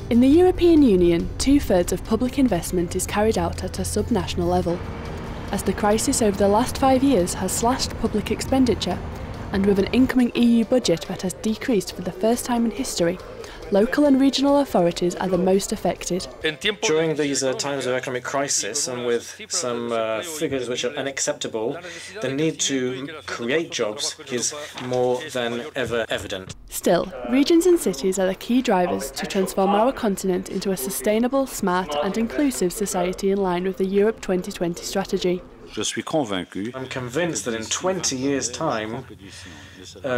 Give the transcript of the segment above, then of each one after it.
In the European Union, 2/3 of public investment is carried out at a subnational level. As the crisis over the last 5 years has slashed public expenditure, and with an incoming EU budget that has decreased for the first time in history, local and regional authorities are the most affected. During these times of economic crisis, and with some figures which are unacceptable, the need to create jobs is more than ever evident. Still, regions and cities are the key drivers to transform our continent into a sustainable, smart and inclusive society in line with the Europe 2020 strategy. I'm convinced that in 20 years' time,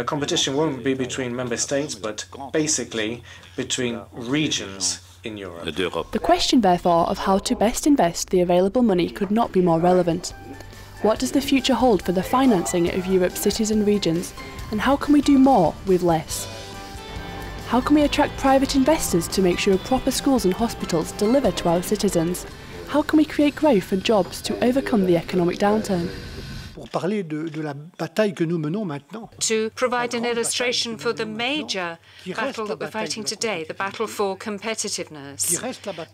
competition won't be between member states, but basically between regions in Europe. The question, therefore, of how to best invest the available money could not be more relevant. What does the future hold for the financing of Europe's cities and regions, and how can we do more with less? How can we attract private investors to make sure proper schools and hospitals deliver to our citizens? How can we create growth and jobs to overcome the economic downturn? To provide an illustration for the major battle that we're fighting today, the battle for competitiveness,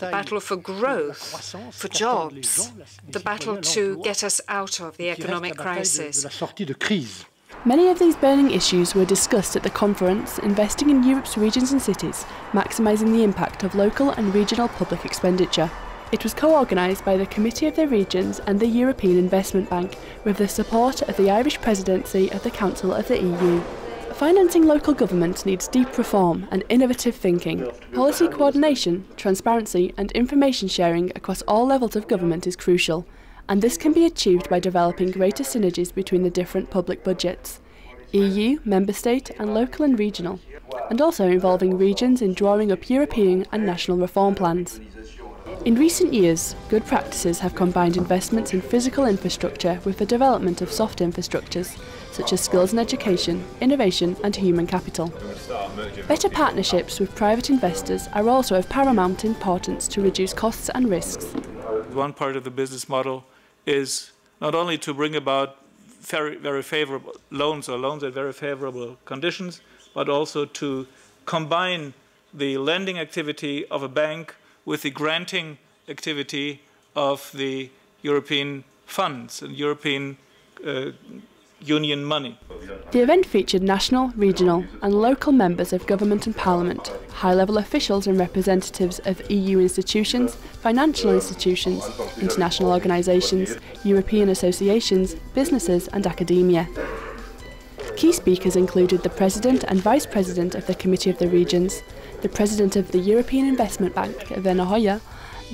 the battle for growth, for jobs, the battle to get us out of the economic crisis. Many of these burning issues were discussed at the conference Investing in Europe's Regions and Cities, Maximising the Impact of Local and Regional Public Expenditure. It was co-organised by the Committee of the Regions and the European Investment Bank, with the support of the Irish Presidency of the Council of the EU. Financing local government needs deep reform and innovative thinking. Policy coordination, transparency and information sharing across all levels of government is crucial, and this can be achieved by developing greater synergies between the different public budgets, EU, Member State and local and regional, and also involving regions in drawing up European and national reform plans. In recent years, good practices have combined investments in physical infrastructure with the development of soft infrastructures, such as skills and education, innovation and human capital. Better partnerships with private investors are also of paramount importance to reduce costs and risks. One part of the business model is not only to bring about very favorable loans or loans at very favorable conditions, but also to combine the lending activity of a bank with the granting activity of the European funds and European Union money. The event featured national, regional and local members of government and parliament, high-level officials and representatives of EU institutions, financial institutions, international organisations, European associations, businesses and academia. Key speakers included the President and Vice President of the Committee of the Regions, the President of the European Investment Bank, Werner Hoyer,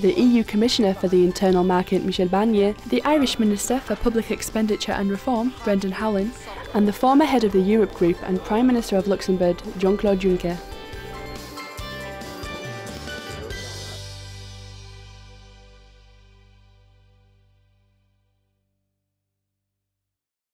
the EU Commissioner for the Internal Market, Michel Barnier, the Irish Minister for Public Expenditure and Reform, Brendan Howlin, and the former head of the Europe Group and Prime Minister of Luxembourg, Jean-Claude Juncker.